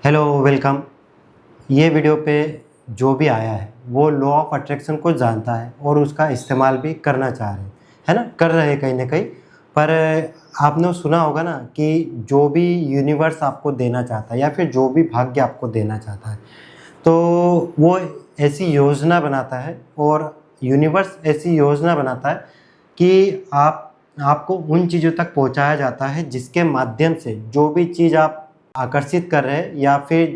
Hello welcome. ये video पे जो भी आया है वो लॉ ऑफ अट्रैक्शन को जानता है और उसका इस्तेमाल भी करना चाह रहे हैं, है ना, कर रहे हैं कहीं ना कहीं। पर आपने सुना होगा ना कि जो भी यूनिवर्स आपको देना चाहता है या फिर जो भी भाग्य आपको देना चाहता है तो वो ऐसी योजना बनाता है और यूनिवर्स ऐसी योजना बनाता है कि आपको उन चीज़ों तक पहुंचाया जाता है जिसके माध्यम से जो भी चीज़ आप आकर्षित कर रहे हैं या फिर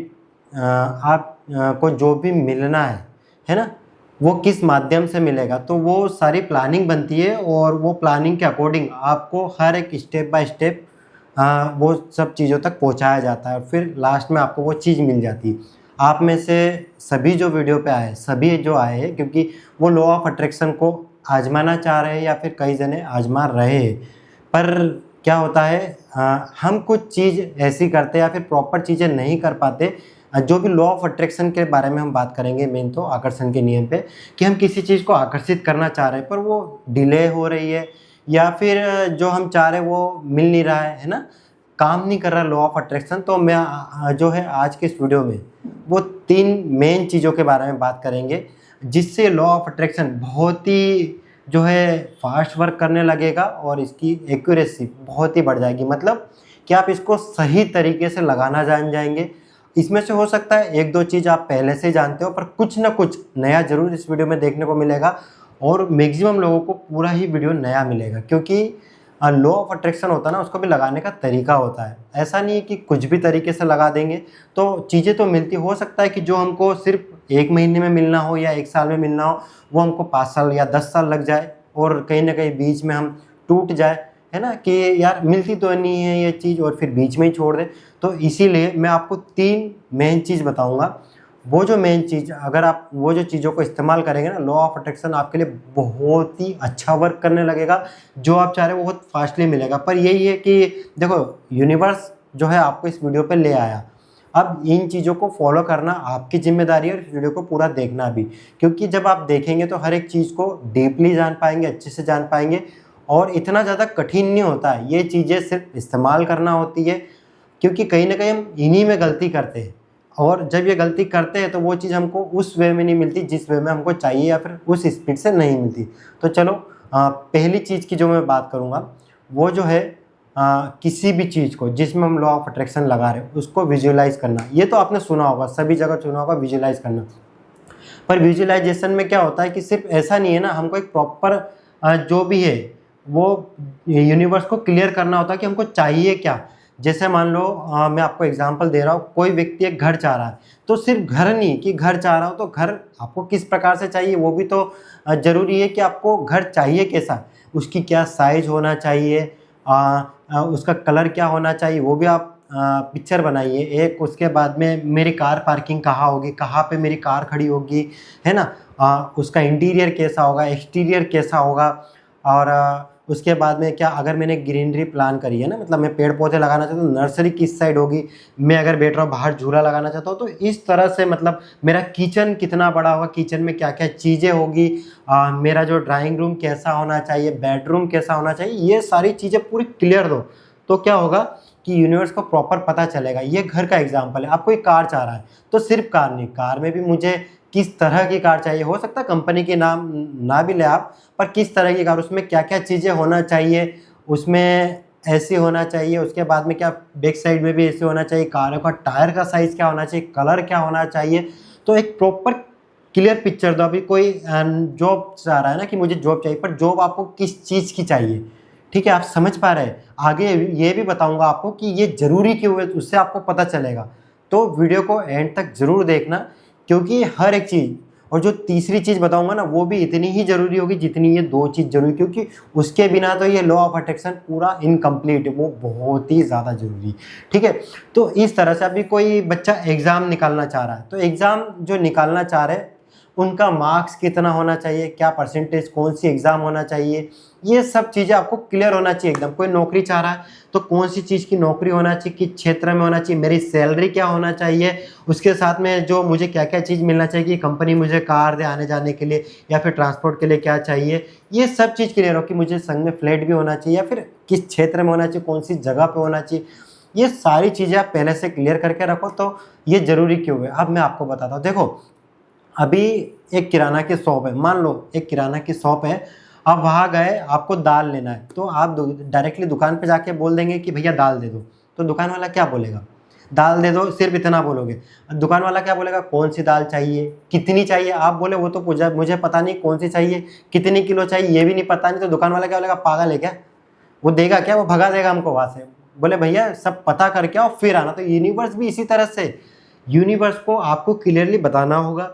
आप को जो भी मिलना है ना, वो किस माध्यम से मिलेगा। तो वो सारी प्लानिंग बनती है और वो प्लानिंग के अकॉर्डिंग आपको हर एक स्टेप बाय स्टेप वो सब चीज़ों तक पहुंचाया जाता है और फिर लास्ट में आपको वो चीज़ मिल जाती है। आप में से सभी जो वीडियो पे आए, सभी जो आए हैं, क्योंकि वो लॉ ऑफ अट्रैक्शन को आजमाना चाह रहे हैं या फिर कई जने आजमा रहे हैं। पर क्या होता है, हम कुछ चीज़ ऐसी करते या फिर प्रॉपर चीज़ें नहीं कर पाते। जो भी लॉ ऑफ अट्रैक्शन के बारे में हम बात करेंगे, मेन तो आकर्षण के नियम पे, कि हम किसी चीज़ को आकर्षित करना चाह रहे हैं पर वो डिले हो रही है या फिर जो हम चाह रहे हैं वो मिल नहीं रहा है ना, काम नहीं कर रहा लॉ ऑफ अट्रैक्शन। तो मैं जो है आज के इस वीडियो में वो 3 मेन चीज़ों के बारे में बात करेंगे जिससे लॉ ऑफ अट्रैक्शन बहुत ही जो है फास्ट वर्क करने लगेगा और इसकी एक्यूरेसी बहुत ही बढ़ जाएगी। मतलब कि आप इसको सही तरीके से लगाना जान जाएंगे। इसमें से हो सकता है 1-2 चीज़ आप पहले से जानते हो पर कुछ ना कुछ नया ज़रूर इस वीडियो में देखने को मिलेगा और मैक्सिमम लोगों को पूरा ही वीडियो नया मिलेगा, क्योंकि लॉ ऑफ अट्रैक्शन होता है ना, उसको भी लगाने का तरीका होता है। ऐसा नहीं है कि कुछ भी तरीके से लगा देंगे तो चीज़ें तो मिलती। हो सकता है कि जो हमको सिर्फ 1 महीने में मिलना हो या 1 साल में मिलना हो वो हमको 5 साल या 10 साल लग जाए और कहीं ना कहीं बीच में हम टूट जाए, है ना, कि यार मिलती तो नहीं है ये चीज़ और फिर बीच में ही छोड़ दें। तो इसीलिए मैं आपको 3 मेन चीज़ बताऊंगा। वो जो मेन चीज़, अगर आप वो जो चीज़ों को इस्तेमाल करेंगे ना, लॉ ऑफ अट्रैक्शन आपके लिए बहुत ही अच्छा वर्क करने लगेगा। जो आप चाह रहे हो बहुत फास्टली मिलेगा। पर यही है कि देखो, यूनिवर्स जो है आपको इस वीडियो पे ले आया। अब इन चीज़ों को फॉलो करना आपकी जिम्मेदारी है और इस वीडियो को पूरा देखना भी, क्योंकि जब आप देखेंगे तो हर एक चीज़ को डीपली जान पाएंगे, अच्छे से जान पाएंगे और इतना ज़्यादा कठिन नहीं होता है। ये चीज़ें सिर्फ इस्तेमाल करना होती है, क्योंकि कहीं ना कहीं हम इन्हीं में गलती करते हैं और जब ये गलती करते हैं तो वो चीज़ हमको उस वे में नहीं मिलती जिस वे में हमको चाहिए या फिर उस स्पीड से नहीं मिलती। तो चलो, पहली चीज़ की जो मैं बात करूँगा वो जो है किसी भी चीज़ को जिसमें हम लॉ ऑफ अट्रैक्शन लगा रहे हैं उसको विजुअलाइज करना। ये तो आपने सुना होगा, सभी जगह सुना होगा विजुअलाइज करना। पर विजुअलाइजेशन में क्या होता है कि सिर्फ ऐसा नहीं है ना, हमको एक प्रॉपर जो भी है वो यूनिवर्स को क्लियर करना होता है कि हमको चाहिए क्या। जैसे मान लो, मैं आपको एग्जांपल दे रहा हूँ, कोई व्यक्ति एक घर चाह रहा है तो सिर्फ घर नहीं कि घर चाह रहा हो, तो घर आपको किस प्रकार से चाहिए वो भी तो जरूरी है कि आपको घर चाहिए कैसा, उसकी क्या साइज होना चाहिए, उसका कलर क्या होना चाहिए, वो भी आप पिक्चर बनाइए एक। उसके बाद में मेरी कार पार्किंग कहाँ होगी, कहाँ पे मेरी कार खड़ी होगी, है ना, उसका इंटीरियर कैसा होगा, एक्सटीरियर कैसा होगा। और उसके बाद में क्या, अगर मैंने ग्रीनरी प्लान करी है ना, मतलब मैं पेड़ पौधे लगाना चाहता हूँ, नर्सरी किस साइड होगी। मैं अगर बैठ रहा हूँ बाहर झूला लगाना चाहता हूँ तो इस तरह से, मतलब मेरा किचन कितना बड़ा होगा, किचन में क्या क्या चीज़ें होगी, मेरा जो ड्राइंग रूम कैसा होना चाहिए, बेडरूम कैसा होना चाहिए, ये सारी चीज़ें पूरी क्लियर दो। तो क्या होगा कि यूनिवर्स को प्रॉपर पता चलेगा। ये घर का एग्जाम्पल है। आप कोई कार चाह रहा है तो सिर्फ कार नहीं, कार में भी मुझे किस तरह की कार चाहिए, हो सकता है कंपनी के नाम ना भी ले आप, पर किस तरह की कार, उसमें क्या क्या चीज़ें होना चाहिए, उसमें ऐसे होना चाहिए। उसके बाद में क्या, बैक साइड में भी ऐसे होना चाहिए, कार का टायर का साइज़ क्या होना चाहिए, कलर क्या होना चाहिए। तो एक प्रॉपर क्लियर पिक्चर दो। अभी कोई जॉब चाह रहा है ना कि मुझे जॉब चाहिए, पर जॉब आपको किस चीज़ की चाहिए, ठीक है, आप समझ पा रहे हैं। आगे ये भी बताऊंगा आपको कि ये ज़रूरी क्यों है, उससे आपको पता चलेगा। तो वीडियो को एंड तक ज़रूर देखना, क्योंकि हर एक चीज़, और जो तीसरी चीज़ बताऊंगा ना वो भी इतनी ही ज़रूरी होगी जितनी ये 2 चीज़ जरूरी, क्योंकि उसके बिना तो ये लॉ ऑफ अट्रैक्शन पूरा इनकम्प्लीट है, वो बहुत ही ज़्यादा ज़रूरी, ठीक है। तो इस तरह से अभी कोई बच्चा एग्ज़ाम निकालना चाह रहा है, तो एग्ज़ाम जो निकालना चाह रहे हैं उनका मार्क्स कितना होना चाहिए, क्या परसेंटेज, कौन सी एग्ज़ाम होना चाहिए, ये सब चीज़ें आपको क्लियर होना चाहिए एकदम। कोई नौकरी चाह रहा है तो कौन सी चीज़ की नौकरी होना चाहिए, किस क्षेत्र में होना चाहिए, मेरी सैलरी क्या होना चाहिए, उसके साथ में जो मुझे क्या क्या चीज़ मिलना चाहिए कि कंपनी मुझे कार दे आने जाने के लिए या फिर ट्रांसपोर्ट के लिए क्या चाहिए, ये सब चीज़ क्लियर हो कि मुझे संग में फ्लैट भी होना चाहिए या फिर किस क्षेत्र में होना चाहिए, कौन सी जगह पे होना चाहिए। ये सारी चीज़ें आप पहले से क्लियर करके रखो। तो ये ज़रूरी क्यों है, अब मैं आपको बताता हूँ। देखो, अभी एक किराना की शॉप है, मान लो एक किराना की शॉप है, आप वहाँ गए, आपको दाल लेना है, तो आप डायरेक्टली दुकान पे जाके बोल देंगे कि भैया दाल दे दो, तो दुकान वाला क्या बोलेगा, दाल दे दो, सिर्फ इतना बोलोगे। दुकान वाला क्या बोलेगा, कौन सी दाल चाहिए, कितनी चाहिए, आप बोले वो तो पूछा, मुझे पता नहीं कौन सी चाहिए, कितनी किलो चाहिए ये भी नहीं पता, नहीं तो दुकान वाला क्या बोलेगा, पागल है क्या, वो देगा क्या, वो भगा देगा हमको वहाँ से। बोले भैया सब पता करके आओ फिर आना। तो यूनिवर्स भी इसी तरह से, यूनिवर्स को आपको क्लियरली बताना होगा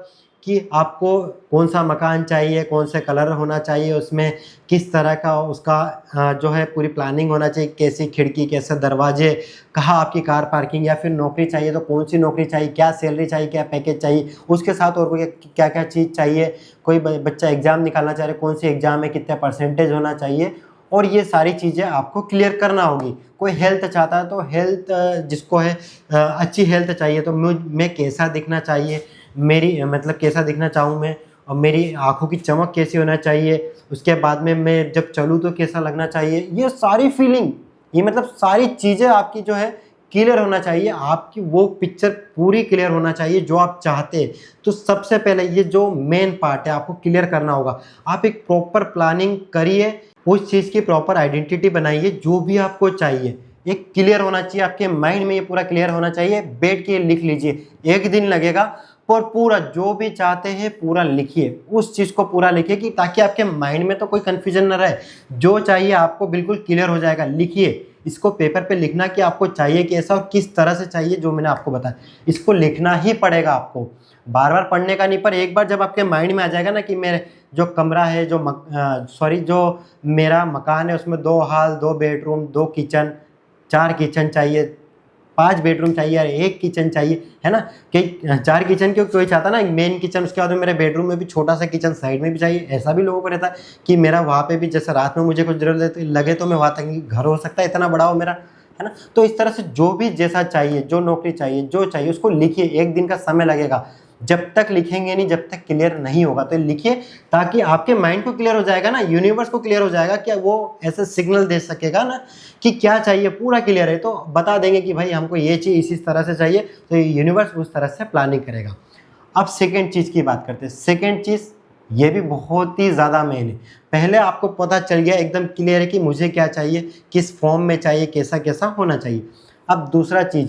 कि आपको कौन सा मकान चाहिए, कौन से कलर होना चाहिए, उसमें किस तरह का उसका जो है पूरी प्लानिंग होना चाहिए, कैसी खिड़की, कैसे दरवाजे, कहाँ आपकी कार पार्किंग, या फिर नौकरी चाहिए तो कौन सी नौकरी चाहिए, क्या सैलरी चाहिए, क्या पैकेज चाहिए, उसके साथ और क्या क्या चीज़ चाहिए, कोई बच्चा एग्ज़ाम निकालना चाह रहे कौन सी एग्ज़ाम में कितने परसेंटेज होना चाहिए, और ये सारी चीज़ें आपको क्लियर करना होगी। कोई हेल्थ चाहता है तो हेल्थ जिसको है अच्छी हेल्थ चाहिए, तो मैं कैसा दिखना चाहिए, मेरी मतलब कैसा दिखना चाहूँ मैं, और मेरी आँखों की चमक कैसी होना चाहिए, उसके बाद में मैं जब चलूँ तो कैसा लगना चाहिए, ये सारी फीलिंग, ये मतलब सारी चीज़ें आपकी जो है क्लियर होना चाहिए, आपकी वो पिक्चर पूरी क्लियर होना चाहिए जो आप चाहते हैं। तो सबसे पहले ये जो मेन पार्ट है आपको क्लियर करना होगा। आप एक प्रॉपर प्लानिंग करिए, उस चीज़ की प्रॉपर आइडेंटिटी बनाइए, जो भी आपको चाहिए एक क्लियर होना चाहिए आपके माइंड में, ये पूरा क्लियर होना चाहिए। बैठ के लिख लीजिए, एक दिन लगेगा, पर पूरा जो भी चाहते हैं पूरा लिखिए, उस चीज़ को पूरा लिखिए कि ताकि आपके माइंड में तो कोई कन्फ्यूजन न रहे, जो चाहिए आपको बिल्कुल क्लियर हो जाएगा। लिखिए, इसको पेपर पे लिखना कि आपको चाहिए कैसा और किस तरह से चाहिए, जो मैंने आपको बताया इसको लिखना ही पड़ेगा आपको, बार बार पढ़ने का नहीं। पर एक बार जब आपके माइंड में आ जाएगा ना कि मेरे जो कमरा है, जो मेरा मकान है उसमें 2 हॉल, 2 बेडरूम, 2 किचन, 4 किचन चाहिए, 5 बेडरूम चाहिए और 1 किचन चाहिए, है ना, कि 4 किचन क्यों, कोई चाहता ना मेन किचन, उसके बाद में मेरे बेडरूम में भी छोटा सा किचन साइड में भी चाहिए। ऐसा भी लोगों को रहता है कि मेरा वहाँ पे भी जैसे रात में मुझे कुछ ज़रूरत लगे तो मैं वहाँ तक, घर हो सकता है इतना बड़ा हो मेरा, है ना। तो इस तरह से जो भी जैसा चाहिए, जो नौकरी चाहिए, जो चाहिए उसको लिखिए। एक दिन का समय लगेगा, जब तक लिखेंगे नहीं, जब तक क्लियर नहीं होगा, तो लिखिए ताकि आपके माइंड को क्लियर हो जाएगा ना, यूनिवर्स को क्लियर हो जाएगा, क्या वो ऐसे सिग्नल दे सकेगा ना कि क्या चाहिए, पूरा क्लियर है तो बता देंगे कि भाई हमको ये चीज़ इस तरह से चाहिए, तो यूनिवर्स उस तरह से प्लानिंग करेगा। अब सेकेंड चीज़ की बात करते हैं। सेकेंड चीज़ ये भी बहुत ही ज़्यादा मेन है। पहले आपको पता चल गया, एकदम क्लियर है कि मुझे क्या चाहिए, किस फॉर्म में चाहिए, कैसा कैसा होना चाहिए। अब दूसरा चीज़,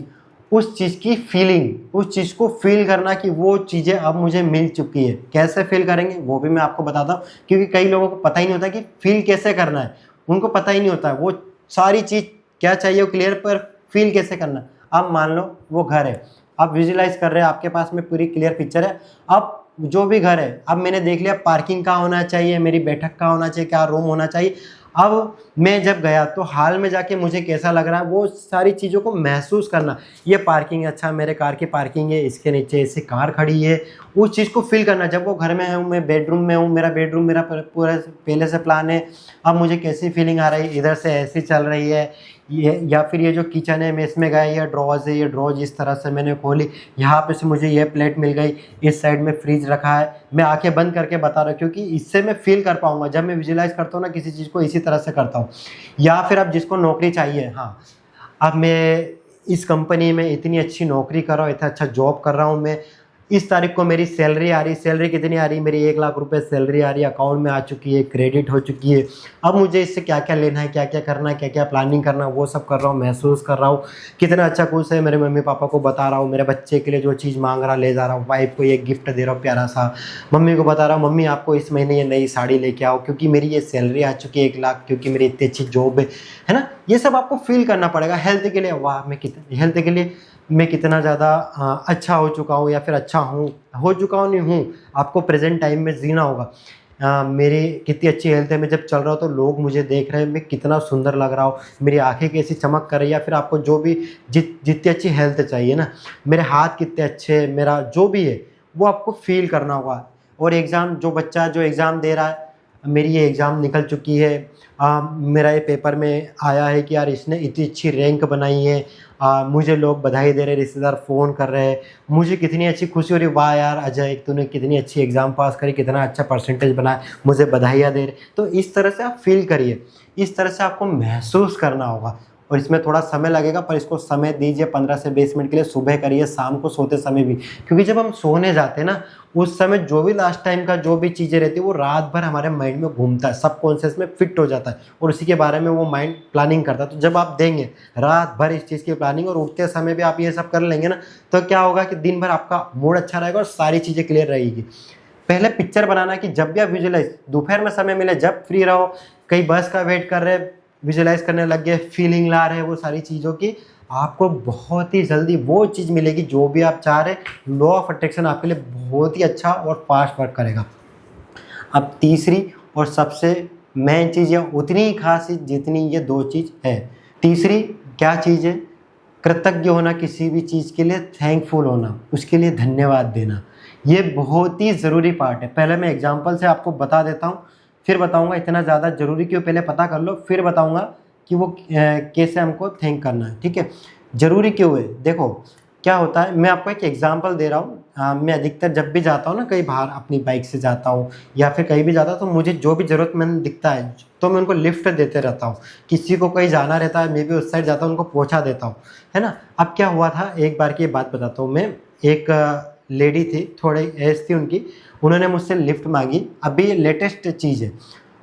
उस चीज़ की फीलिंग, उस चीज़ को फील करना कि वो चीज़ें अब मुझे मिल चुकी है। कैसे फील करेंगे वो भी मैं आपको बताता हूँ, क्योंकि कई लोगों को पता ही नहीं होता कि फील कैसे करना है, उनको पता ही नहीं होता है वो सारी चीज़ क्या चाहिए वो क्लियर, पर फील कैसे करना। अब मान लो वो घर है, आप विजुलाइज कर रहे हैं, आपके पास में पूरी क्लियर पिक्चर है। अब जो भी घर है, अब मैंने देख लिया पार्किंग कहाँ होना चाहिए, मेरी बैठक कहाँ होना चाहिए, क्या रूम होना चाहिए। अब मैं जब गया तो हाल में जाके मुझे कैसा लग रहा है, वो सारी चीज़ों को महसूस करना। ये पार्किंग, अच्छा मेरे कार की पार्किंग है, इसके नीचे ऐसी कार खड़ी है, उस चीज़ को फील करना। जब वो घर में हूँ, मैं बेडरूम में हूँ, मेरा बेडरूम मेरा पूरा पहले से प्लान है, अब मुझे कैसी फीलिंग आ रही है, इधर से ऐसी चल रही है ये, या फिर ये जो किचन है मैं इसमें गया, ये ड्रॉज है, ये ड्रॉज इस तरह से मैंने खोली, यहाँ पे से मुझे ये प्लेट मिल गई, इस साइड में फ्रिज रखा है। मैं आंखें बंद करके बता रहा हूँ, क्योंकि इससे मैं फील कर पाऊंगा। जब मैं विजुलाइज करता हूँ ना किसी चीज़ को, इसी तरह से करता हूँ। या फिर अब जिसको नौकरी चाहिए, हाँ अब मैं इस कंपनी में इतनी अच्छी नौकरी कर रहा हूँ, इतना अच्छा जॉब कर रहा हूँ, मैं इस तारीख को मेरी सैलरी आ रही, सैलरी कितनी आ रही, मेरी 1 लाख रुपए सैलरी आ रही है, अकाउंट में आ चुकी है, क्रेडिट हो चुकी है। अब मुझे इससे क्या क्या लेना है, क्या क्या करना है, क्या क्या प्लानिंग करना है, वो सब कर रहा हूँ, महसूस कर रहा हूँ। कितना अच्छा खुश है, मेरे मम्मी पापा को बता रहा हूँ, मेरे बच्चे के लिए जो चीज़ मांग रहा ले जा रहा हूँ, वाइफ को ये गिफ्ट दे रहा हूँ प्यारा सा, मम्मी को बता रहा हूँ मम्मी आपको इस महीने ये नई साड़ी लेके आओ, क्योंकि मेरी ये सैलरी आ चुकी है 1 लाख, क्योंकि मेरी इतनी अच्छी जॉब है ना। ये सब आपको फील करना पड़ेगा। हेल्थ के लिए, वाह मैं कितना, हेल्थ के लिए मैं कितना ज़्यादा अच्छा हो चुका हूँ, या फिर अच्छा हूँ, हो चुका हूँ नहीं हूँ, आपको प्रेजेंट टाइम में जीना होगा। मेरी कितनी अच्छी हेल्थ है, मैं जब चल रहा हूँ तो लोग मुझे देख रहे हैं, मैं कितना सुंदर लग रहा हूँ, मेरी आंखें कैसी चमक कर रही है। या फिर आपको जो भी जितनी अच्छी हेल्थ चाहिए ना, मेरे हाथ कितने अच्छे, मेरा जो भी है वो आपको फील करना होगा। और एग्ज़ाम, जो बच्चा जो एग्ज़ाम दे रहा है, मेरी ये एग्ज़ाम निकल चुकी है, मेरा ये पेपर में आया है कि यार इसने इतनी अच्छी रैंक बनाई है, मुझे लोग बधाई दे रहे, रिश्तेदार फ़ोन कर रहे हैं, मुझे कितनी अच्छी खुशी हो रही है, वाह यार अजय तूने कितनी अच्छी एग्ज़ाम पास करी, कितना अच्छा परसेंटेज बनाया, मुझे बधाइयाँ दे रहे। तो इस तरह से आप फील करिए, इस तरह से आपको महसूस करना होगा। और इसमें थोड़ा समय लगेगा, पर इसको समय दीजिए 15 से 20 मिनट के लिए। सुबह करिए, शाम को सोते समय भी, क्योंकि जब हम सोने जाते हैं ना उस समय जो भी लास्ट टाइम का जो भी चीज़ें रहती है वो रात भर हमारे माइंड में घूमता है, सबकॉन्शियस में फिट हो जाता है और उसी के बारे में वो माइंड प्लानिंग करता है। तो जब आप देंगे रात भर इस चीज़ की प्लानिंग और उठते समय भी आप ये सब कर लेंगे ना, तो क्या होगा कि दिन भर आपका मूड अच्छा रहेगा और सारी चीज़ें क्लियर रहेगी। पहले पिक्चर बनाना कि जब भी आप विजुअलाइज, दोपहर में समय मिले, जब फ्री रहो, कहीं बस का वेट कर रहे, विजुअलाइज करने लग गए, फीलिंग ला रहे हैं वो सारी चीज़ों की, आपको बहुत ही जल्दी वो चीज़ मिलेगी जो भी आप चाह रहे। लॉ ऑफ अट्रैक्शन आपके लिए बहुत ही अच्छा और फास्ट वर्क करेगा। अब तीसरी और सबसे मेन चीज़ है, उतनी ही खास जितनी ये 2 चीज़ है। तीसरी क्या चीज़ है? कृतज्ञ होना, किसी भी चीज़ के लिए थैंकफुल होना, उसके लिए धन्यवाद देना। ये बहुत ही ज़रूरी पार्ट है। पहले मैं एग्जांपल से आपको बता देता हूँ, फिर बताऊँगा इतना ज़्यादा ज़रूरी क्यों, पहले पता कर लो, फिर बताऊँगा कि वो कैसे हमको थैंक करना है। ठीक है, ज़रूरी क्यों है? देखो क्या होता है, मैं आपको एक एग्जांपल दे रहा हूँ। मैं अधिकतर जब भी जाता हूँ ना, कहीं बाहर अपनी बाइक से जाता हूँ या फिर कहीं भी जाता हूँ, तो मुझे जो भी ज़रूरतमंद दिखता है तो मैं उनको लिफ्ट देते रहता हूँ। किसी को कहीं जाना रहता है, मैं भी उस साइड जाता हूँ, उनको पहुँचा देता हूँ, है ना। अब क्या हुआ था, एक बार की बात बताता हूँ मैं। एक लेडी थी, थोड़ी एज थी उनकी, उन्होंने मुझसे लिफ्ट मांगी। अभी लेटेस्ट चीज़ है,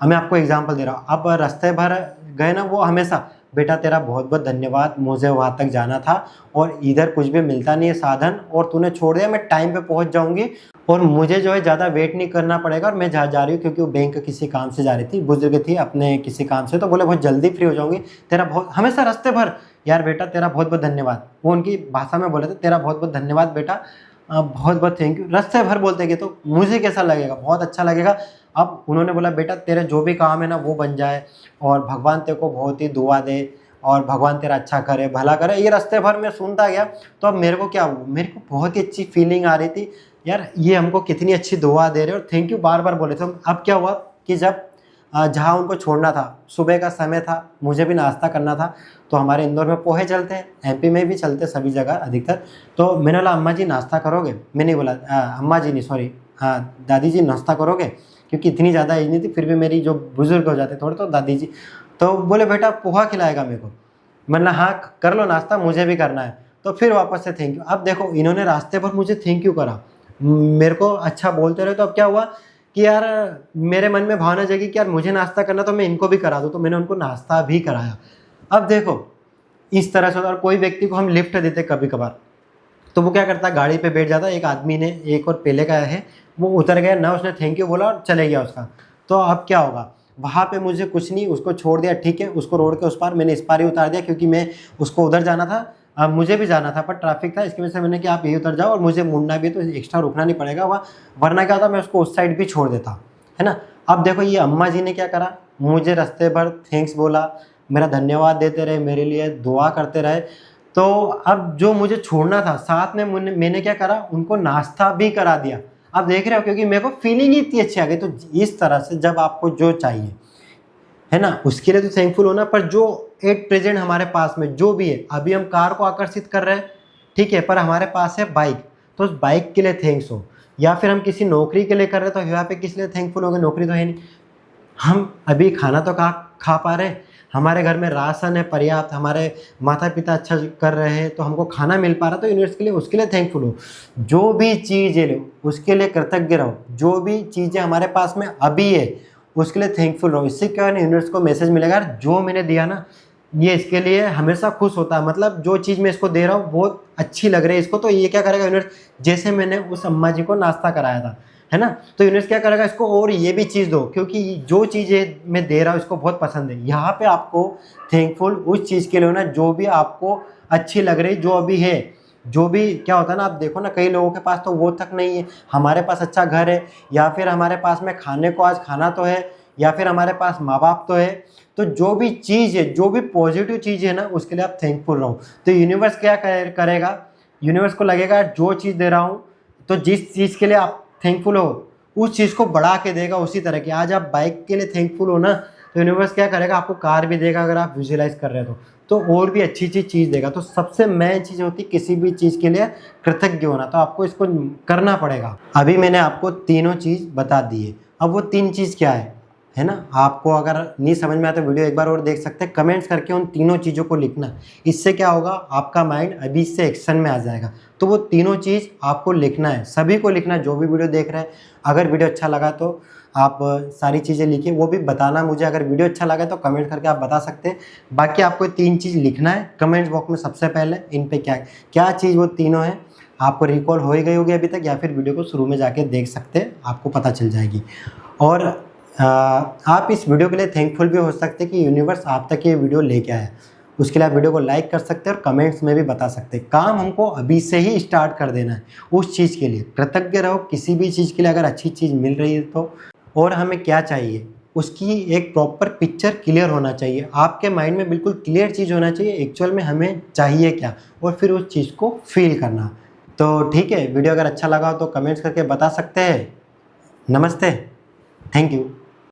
अब मैं आपको एग्जांपल दे रहा हूँ। अब रास्ते भर गए ना, वो हमेशा, बेटा तेरा बहुत बहुत धन्यवाद, मुझे वहाँ तक जाना था और इधर कुछ भी मिलता नहीं है साधन, और तूने छोड़ दिया, मैं टाइम पे पहुँच जाऊँगी और मुझे जो है ज़्यादा वेट नहीं करना पड़ेगा। और मैं जा रही हूँ, क्योंकि वो बैंक किसी काम से जा रही थी, बुजुर्ग थी अपने किसी काम से, तो बोले बहुत जल्दी फ्री हो जाऊँगी, तेरा बहुत, हमेशा रास्ते भर, यार बेटा तेरा बहुत बहुत धन्यवाद, वो उनकी भाषा में बोले थे, तेरा बहुत बहुत धन्यवाद बेटा, बहुत बहुत थैंक यू, रास्ते भर बोलते गए। तो मुझे कैसा लगेगा? बहुत अच्छा लगेगा। अब उन्होंने बोला बेटा तेरे जो भी काम है ना वो बन जाए और भगवान तेरे को बहुत ही दुआ दे और भगवान तेरा अच्छा करे, भला करे। ये रास्ते भर मैं सुनता गया। तो अब मेरे को क्या हुआ, मेरे को बहुत ही अच्छी फीलिंग आ रही थी, यार ये हमको कितनी अच्छी दुआ दे रहे और थैंक यू बार बार बोले थे। अब क्या हुआ कि जब जहाँ उनको छोड़ना था, सुबह का समय था, मुझे भी नाश्ता करना था, तो हमारे इंदौर में पोहे चलते हैं, एमपी में भी चलते सभी जगह अधिकतर। तो मैंने बोला अम्मा जी नाश्ता करोगे? मैंने बोला अम्मा जी नहीं, सॉरी, दादी जी नाश्ता करोगे? क्योंकि इतनी ज़्यादा एज नहीं थी, फिर भी मेरी जो बुज़ुर्ग हो जाते थोड़े, तो दादी जी, तो बोले बेटा पोहा खिलाएगा मेरे को? मैंने हाँ कर लो नाश्ता, मुझे भी करना है। तो फिर वापस से थैंक यू। अब देखो इन्होंने रास्ते पर मुझे थैंक यू करा, मेरे को अच्छा बोलते रहे। तो अब क्या हुआ कि यार मेरे मन में भावना जगी कि यार मुझे नाश्ता करना, तो मैं इनको भी करा दूँ, तो मैंने उनको नाश्ता भी कराया। अब देखो इस तरह से, और कोई व्यक्ति को हम लिफ्ट देते कभी कभार, तो वो क्या करता है, गाड़ी पे बैठ जाता है। एक आदमी ने, एक और पहले का है, वो उतर गया ना, उसने थैंक यू बोला और चले गया उसका। तो अब क्या होगा, वहाँ पे मुझे कुछ नहीं, उसको छोड़ दिया, ठीक है, उसको रोड के उस पार, मैंने इस पार ही उतार दिया, क्योंकि मैं उसको उधर जाना था, मुझे भी जाना था, पर ट्रैफिक था, इसकी वजह से मैंने कि आप यही उतर जाओ और मुझे मुड़ना भी है, तो एक्स्ट्रा रुकना नहीं पड़ेगा वहाँ, वरना क्या होता मैं उसको उस साइड भी छोड़ देता, है ना। अब देखो ये अम्मा जी ने क्या करा, मुझे रास्ते भर थैंक्स बोला, मेरा धन्यवाद देते रहे, मेरे लिए दुआ करते रहे। तो अब जो मुझे छोड़ना था, साथ में मैंने क्या करा, उनको नाश्ता भी करा दिया। आप देख रहे हो, क्योंकि मेरे को फीलिंग ही इतनी अच्छी आ गई। तो इस तरह से जब आपको जो चाहिए, है ना, उसके लिए तो थैंकफुल होना, पर जो एट प्रेजेंट हमारे पास में जो भी है, अभी हम कार को आकर्षित कर रहे हैं, ठीक है, पर हमारे पास है बाइक, तो उस बाइक के लिए थैंक्स हो। या फिर हम किसी नौकरी के लिए कर रहे हैं, तो यहाँ पे किस लिए थैंकफुल होंगे, नौकरी तो है नहीं। हम अभी खाना तो खा पा रहे हैं, हमारे घर में राशन है पर्याप्त, हमारे माता पिता अच्छा कर रहे हैं, तो हमको खाना मिल पा रहा, तो यूनिवर्स के लिए, उसके लिए थैंकफुल हो। जो भी चीज़ें लो उसके लिए कृतज्ञ रहो, जो भी चीज़ें हमारे पास में अभी है उसके लिए थैंकफुल रहो। इससे क्या है ना, यूनिवर्स को मैसेज मिलेगा, जो मैंने दिया ना ये इसके लिए हमेशा खुश होता है, मतलब जो चीज़ मैं इसको दे रहा हूँ बहुत अच्छी लग रही है इसको, तो ये क्या करेगा यूनिवर्स, जैसे मैंने उस अम्मा जी को नाश्ता कराया था, है ना, तो यूनिवर्स क्या करेगा, इसको और ये भी चीज़ दो, क्योंकि जो चीज़ें मैं दे रहा हूँ इसको बहुत पसंद है। यहाँ पे आपको थैंकफुल उस चीज़ के लिए होना जो भी आपको अच्छी लग रही, जो अभी है। जो भी क्या होता है ना, आप देखो ना, कई लोगों के पास तो वो तक नहीं है, हमारे पास अच्छा घर है, या फिर हमारे पास में खाने को आज खाना तो है, या फिर हमारे पास माँ बाप तो है। तो जो भी चीज़ है, जो भी पॉजिटिव चीज़ है ना, उसके लिए आप थैंकफुल रहो। तो यूनिवर्स क्या करेगा, यूनिवर्स को लगेगा जो चीज़ दे रहा हूँ, तो जिस चीज़ के लिए आप थैंकफुल हो उस चीज़ को बढ़ा के देगा। उसी तरह की आज आप बाइक के लिए थैंकफुल हो ना, तो यूनिवर्स क्या करेगा, आपको कार भी देगा अगर आप विजुअलाइज कर रहे हो तो और भी अच्छी चीज़ देगा। तो सबसे मेन चीज़ होती है किसी भी चीज़ के लिए कृतज्ञ होना, तो आपको इसको करना पड़ेगा। अभी मैंने आपको तीनों चीज़ बता दी है। अब वो तीन चीज़ क्या है, है ना। आपको अगर नहीं समझ में आया तो वीडियो एक बार और देख सकते हैं। कमेंट्स करके उन तीनों चीज़ों को लिखना, इससे क्या होगा, आपका माइंड अभी से एक्शन में आ जाएगा। तो वो तीनों चीज़ आपको लिखना है, सभी को लिखना है जो भी वीडियो देख रहे हैं। अगर वीडियो अच्छा लगा तो आप सारी चीज़ें लिखिए, वो भी बताना मुझे। अगर वीडियो अच्छा लगा तो कमेंट करके आप बता सकते हैं। बाकी आपको 3 चीज़ लिखना है कमेंट बॉक्स में सबसे पहले। इन पे क्या क्या चीज़ वो तीनों हैं, आपको रिकॉल हो ही गई होगी अभी तक, या फिर वीडियो को शुरू में जाके देख सकते हैं, आपको पता चल जाएगी। और आप इस वीडियो के लिए थैंकफुल भी हो सकते हैं कि यूनिवर्स आप तक ये वीडियो लेके आया। उसके लिए आप वीडियो को लाइक कर सकते हैं और कमेंट्स में भी बता सकते हैं। काम हमको अभी से ही स्टार्ट कर देना है उस चीज़ के लिए। कृतज्ञ रहो किसी भी चीज़ के लिए, अगर अच्छी चीज़ मिल रही है तो। और हमें क्या चाहिए उसकी एक प्रॉपर पिक्चर क्लियर होना चाहिए, आपके माइंड में बिल्कुल क्लियर चीज़ होना चाहिए एक्चुअल में हमें चाहिए क्या, और फिर उस चीज़ को फील करना। तो ठीक है, वीडियो अगर अच्छा लगा हो तो कमेंट्स करके बता सकते हैं। नमस्ते, थैंक यू।